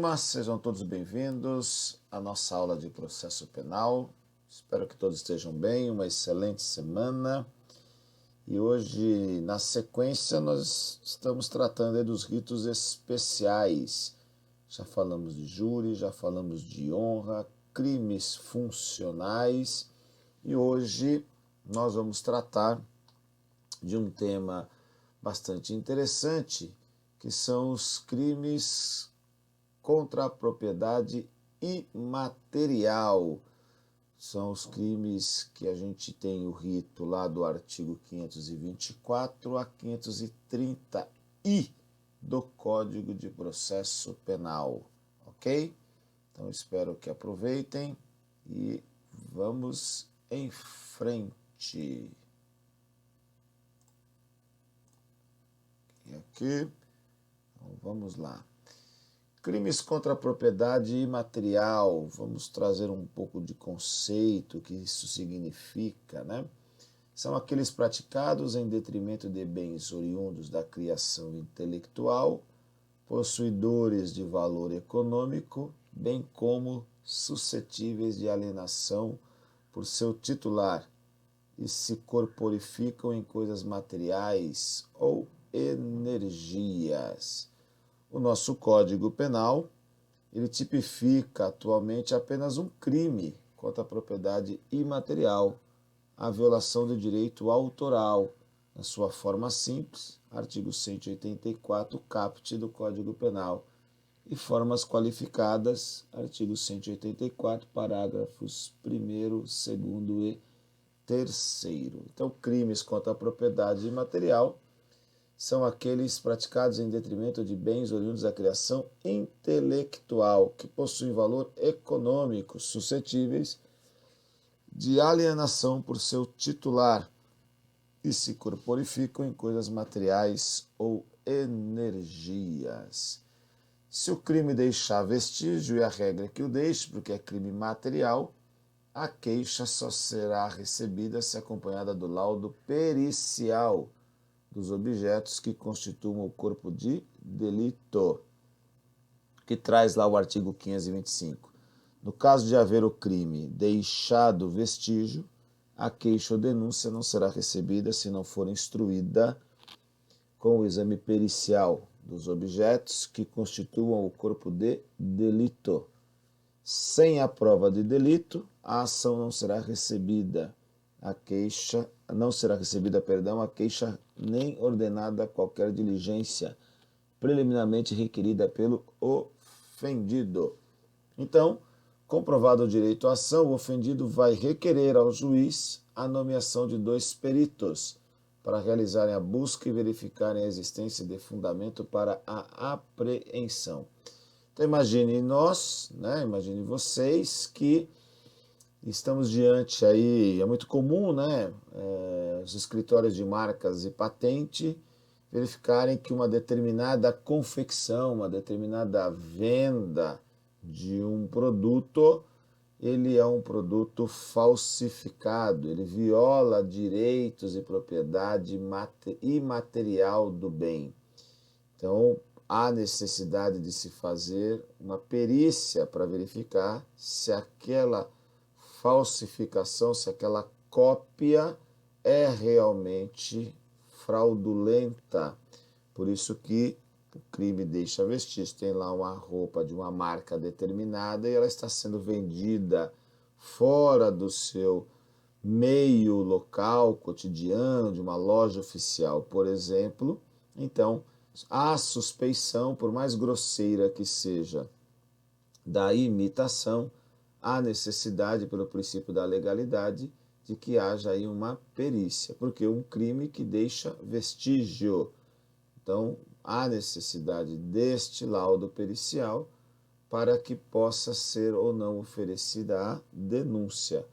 turma, sejam todos bem-vindos à nossa aula de processo penal. Espero que todos estejam bem, uma excelente semana. E hoje, na sequência, nós estamos tratando dos ritos especiais. Já falamos de júri, já falamos de honra, crimes funcionais. E hoje nós vamos tratar de um tema bastante interessante, que são os crimes contra a propriedade imaterial. São os crimes que a gente tem o rito lá do artigo 524 a 530-I do Código de Processo Penal, ok? Então espero que aproveitem e vamos em frente. E aqui, então vamos lá. Crimes contra a propriedade imaterial, vamos trazer um pouco de conceito, o que isso significa, né? São aqueles praticados em detrimento de bens oriundos da criação intelectual, possuidores de valor econômico, bem como suscetíveis de alienação por seu titular e se corporificam em coisas materiais ou energias. O nosso Código Penal, ele tipifica atualmente apenas um crime contra a propriedade imaterial, a violação do direito autoral, na sua forma simples, artigo 184, caput do Código Penal, e formas qualificadas, artigo 184, parágrafos 1º, 2º e 3º. Então, crimes contra a propriedade imaterial são aqueles praticados em detrimento de bens oriundos da criação intelectual, que possuem valor econômico, suscetíveis de alienação por seu titular e se corporificam em coisas materiais ou energias. Se o crime deixar vestígio, e a regra é que o deixe, porque é crime material, a queixa só será recebida se acompanhada do laudo pericial dos objetos que constituam o corpo de delito, que traz lá o artigo 525. No caso de haver o crime deixado vestígio, a queixa ou denúncia não será recebida se não for instruída com o exame pericial dos objetos que constituam o corpo de delito. Sem a prova de delito, a ação não será recebida. A queixa nem ordenada qualquer diligência preliminarmente requerida pelo ofendido. Então, comprovado o direito à ação, o ofendido vai requerer ao juiz a nomeação de 2 peritos para realizarem a busca e verificarem a existência de fundamento para a apreensão. Então imagine imagine vocês que estamos diante aí, é muito comum, os escritórios de marcas e patente verificarem que uma determinada confecção, uma determinada venda de um produto, ele é um produto falsificado, ele viola direitos e propriedade imaterial do bem. Então, há necessidade de se fazer uma perícia para verificar se aquela falsificação, se aquela cópia é realmente fraudulenta. Por isso que o crime deixa vestígio. Tem lá uma roupa de uma marca determinada e ela está sendo vendida fora do seu meio local, cotidiano, de uma loja oficial, por exemplo. Então, há suspeição, por mais grosseira que seja, da imitação, há necessidade, pelo princípio da legalidade, de que haja aí uma perícia, porque é um crime que deixa vestígio. Então, há necessidade deste laudo pericial para que possa ser ou não oferecida a denúncia.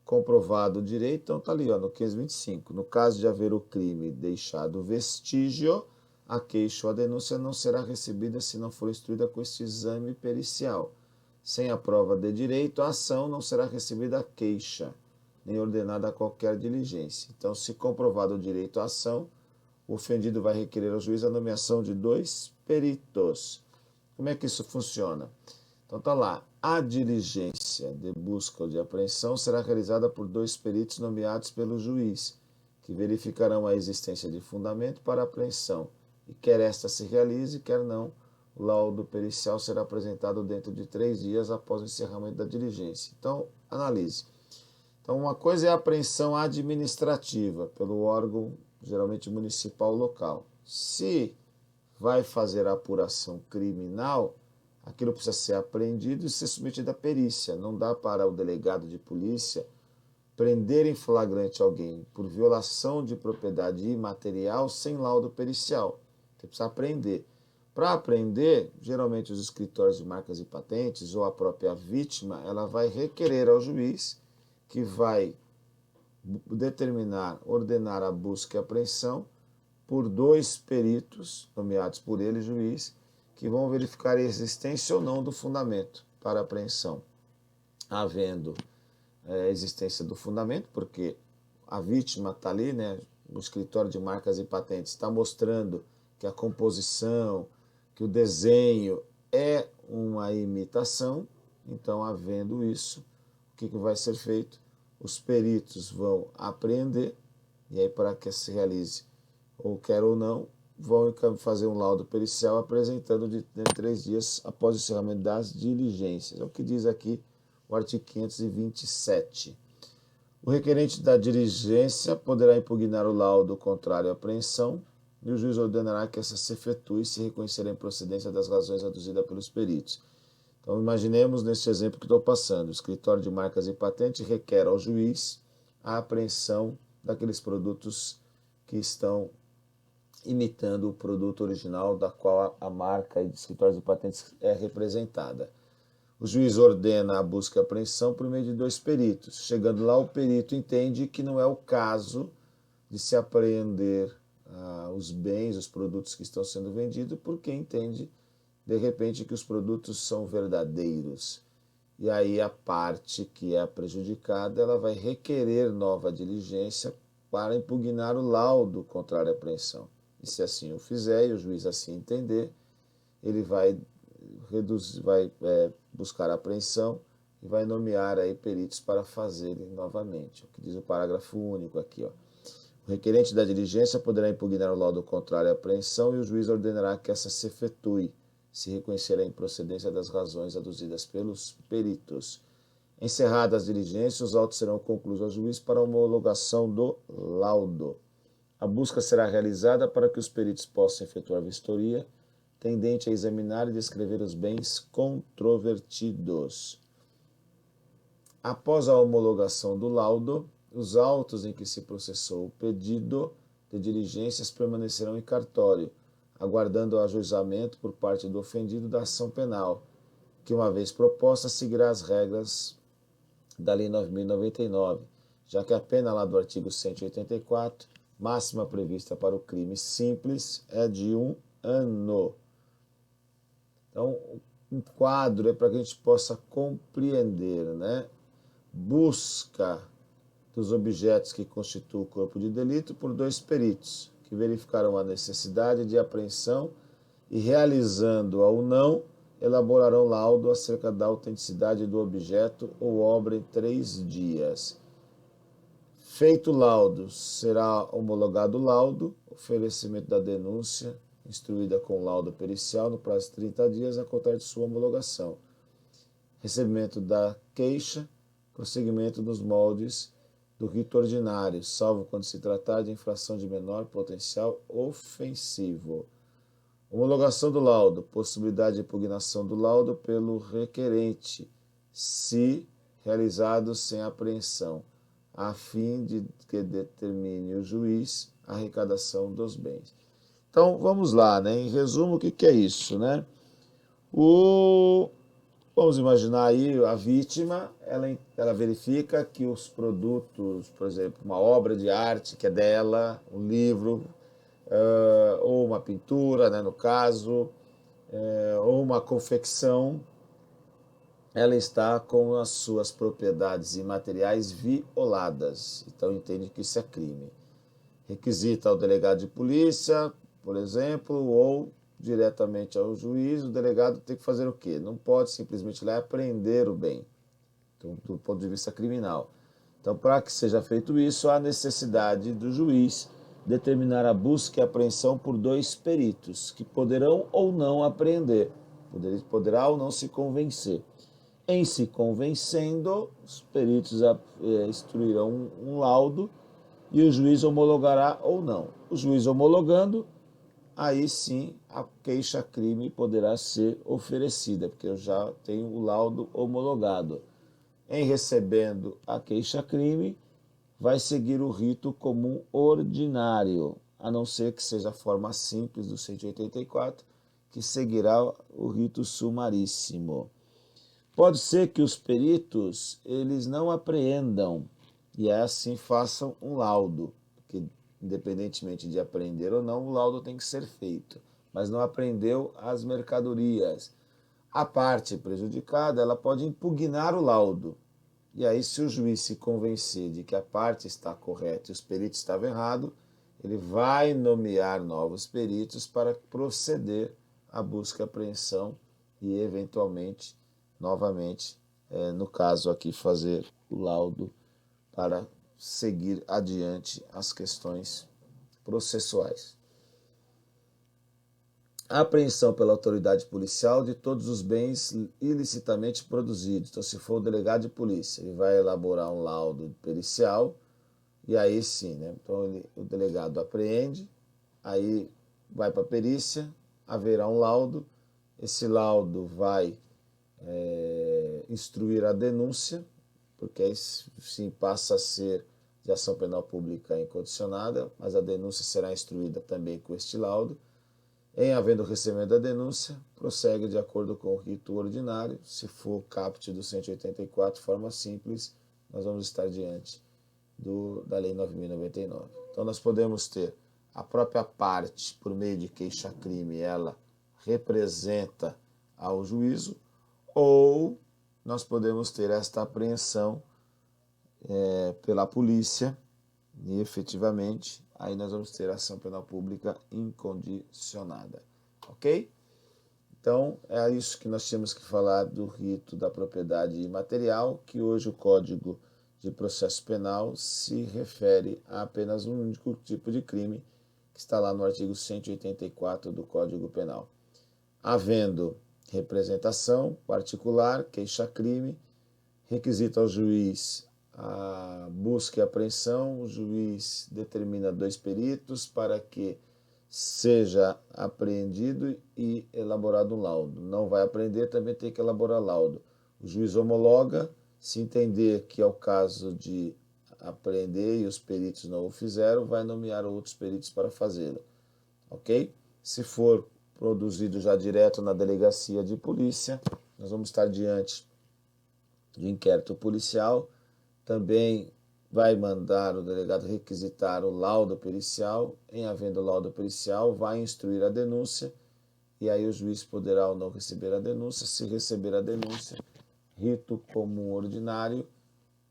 Comprovado o direito, então está ali, no 525. No caso de haver o crime deixado vestígio, a queixa ou a denúncia não será recebida se não for instruída com este exame pericial. Sem a prova de direito, a ação não será recebida a queixa, nem ordenada qualquer diligência. Então, se comprovado o direito à ação, o ofendido vai requerer ao juiz a nomeação de 2 peritos. Como é que isso funciona? Então está lá, a diligência de busca ou de apreensão será realizada por 2 peritos nomeados pelo juiz, que verificarão a existência de fundamento para a apreensão, e quer esta se realize, quer não, o laudo pericial será apresentado dentro de 3 dias após o encerramento da diligência. Então, analise. Então, uma coisa é a apreensão administrativa pelo órgão, geralmente municipal local. Se vai fazer a apuração criminal, aquilo precisa ser apreendido e ser submetido à perícia. Não dá para o delegado de polícia prender em flagrante alguém por violação de propriedade imaterial sem laudo pericial. Você precisa apreender. Para apreender, geralmente os escritórios de marcas e patentes ou a própria vítima, ela vai requerer ao juiz, que vai determinar, ordenar a busca e apreensão por 2 peritos, nomeados por ele, juiz, que vão verificar a existência ou não do fundamento para a apreensão. Havendo existência do fundamento, porque a vítima está ali, né? O escritório de marcas e patentes está mostrando que a composição, que o desenho é uma imitação. Então, havendo isso, o que vai ser feito? Os peritos vão apreender, e aí para que se realize, ou quer ou não, vão fazer um laudo pericial apresentando de 3 dias após o encerramento das diligências. É o que diz aqui o artigo 527. O requerente da diligência poderá impugnar o laudo contrário à apreensão e o juiz ordenará que essa se efetue se reconhecer a improcedência das razões aduzidas pelos peritos. Então, imaginemos neste exemplo que estou passando, o escritório de marcas e patentes requer ao juiz a apreensão daqueles produtos que estão imitando o produto original da qual a marca e escritório de patentes é representada. O juiz ordena a busca e apreensão por meio de 2 peritos. Chegando lá, o perito entende que não é o caso de se apreender os bens, os produtos que estão sendo vendidos, porque entende, de repente, que os produtos são verdadeiros. E aí a parte que é prejudicada, ela vai requerer nova diligência para impugnar o laudo contrário à apreensão. E se assim o fizer e o juiz assim entender, ele vai buscar a apreensão e vai nomear aí peritos para fazerem novamente. O que diz o parágrafo único aqui, ó. O requerente da diligência poderá impugnar o laudo contrário à apreensão e o juiz ordenará que essa se efetue, se reconhecer a improcedência das razões aduzidas pelos peritos. Encerradas as diligências, os autos serão concluídos ao juiz para homologação do laudo. A busca será realizada para que os peritos possam efetuar vistoria, tendente a examinar e descrever os bens controvertidos. Após a homologação do laudo, os autos em que se processou o pedido de diligências permanecerão em cartório, aguardando o ajuizamento por parte do ofendido da ação penal, que, uma vez proposta, seguirá as regras da Lei 9.099, já que a pena lá do artigo 184, máxima prevista para o crime simples, é de 1 ano. Então, um quadro é para que a gente possa compreender, né? Busca dos objetos que constituem o corpo de delito por 2 peritos, que verificarão a necessidade de apreensão e, realizando-a ou não, elaborarão laudo acerca da autenticidade do objeto ou obra em 3 dias. Feito o laudo, será homologado o laudo, oferecimento da denúncia, instruída com laudo pericial no prazo de 30 dias a contar de sua homologação. Recebimento da queixa, prosseguimento nos moldes do rito ordinário, salvo quando se tratar de infração de menor potencial ofensivo. Homologação do laudo, possibilidade de impugnação do laudo pelo requerente, se realizado sem apreensão, a fim de que determine o juiz a arrecadação dos bens. Então, vamos lá, né? Em resumo, o que é isso, né? Vamos imaginar aí a vítima, ela verifica que os produtos, por exemplo, uma obra de arte que é dela, um livro, ou uma pintura, né, no caso, ou uma confecção, ela está com as suas propriedades imateriais violadas. Então, entende que isso é crime. Requisita ao delegado de polícia, por exemplo, ou diretamente ao juiz, o delegado tem que fazer o quê? Não pode simplesmente ir lá e apreender o bem, do ponto de vista criminal. Então, para que seja feito isso, há necessidade do juiz determinar a busca e apreensão por 2 peritos, que poderão ou não apreender, poderá ou não se convencer. Em se convencendo, os peritos instruirão um laudo e o juiz homologará ou não. O juiz homologando, aí sim a queixa-crime poderá ser oferecida, porque eu já tenho o laudo homologado. Em recebendo a queixa-crime, vai seguir o rito comum ordinário, a não ser que seja a forma simples do 184, que seguirá o rito sumaríssimo. Pode ser que os peritos eles não apreendam e assim façam um laudo, porque independentemente de apreender ou não, o laudo tem que ser feito, mas não apreendeu as mercadorias. A parte prejudicada ela pode impugnar o laudo. E aí, se o juiz se convencer de que a parte está correta e os peritos estavam errados, ele vai nomear novos peritos para proceder à busca e apreensão e, eventualmente, novamente, no caso aqui, fazer o laudo para seguir adiante as questões processuais. A apreensão pela autoridade policial de todos os bens ilicitamente produzidos. Então, se for o delegado de polícia, ele vai elaborar um laudo pericial e aí sim, né? Então, o delegado apreende, aí vai para a perícia, haverá um laudo, esse laudo vai instruir a denúncia, porque aí sim passa a ser de ação penal pública incondicionada, mas a denúncia será instruída também com este laudo. Em havendo recebimento da denúncia, prossegue de acordo com o rito ordinário. Se for caput do 184, forma simples, nós vamos estar diante da Lei 9.099. Então, nós podemos ter a própria parte, por meio de queixa-crime, ela representa ao juízo, ou nós podemos ter esta apreensão pela polícia, e efetivamente, aí nós vamos ter ação penal pública incondicionada, ok? Então, é isso que nós tínhamos que falar do rito da propriedade imaterial, que hoje o Código de Processo Penal se refere a apenas um único tipo de crime, que está lá no artigo 184 do Código Penal. Havendo representação particular, queixa-crime, requisita ao juiz a busca e apreensão, o juiz determina 2 peritos para que seja apreendido e elaborado um laudo. Não vai apreender, também tem que elaborar laudo. O juiz homologa, se entender que é o caso de apreender e os peritos não o fizeram, vai nomear outros peritos para fazê-lo, ok? Se for produzido já direto na delegacia de polícia, nós vamos estar diante de inquérito policial, também vai mandar o delegado requisitar o laudo pericial. Em havendo laudo pericial, vai instruir a denúncia e aí o juiz poderá ou não receber a denúncia. Se receber a denúncia, rito comum ordinário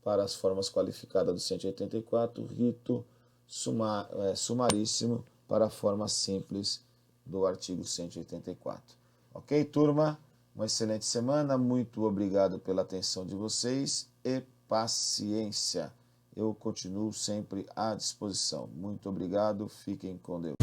para as formas qualificadas do 184, rito sumaríssimo para a forma simples do artigo 184. Ok, turma? Uma excelente semana, muito obrigado pela atenção de vocês e paciência. Eu continuo sempre à disposição. Muito obrigado, fiquem com Deus.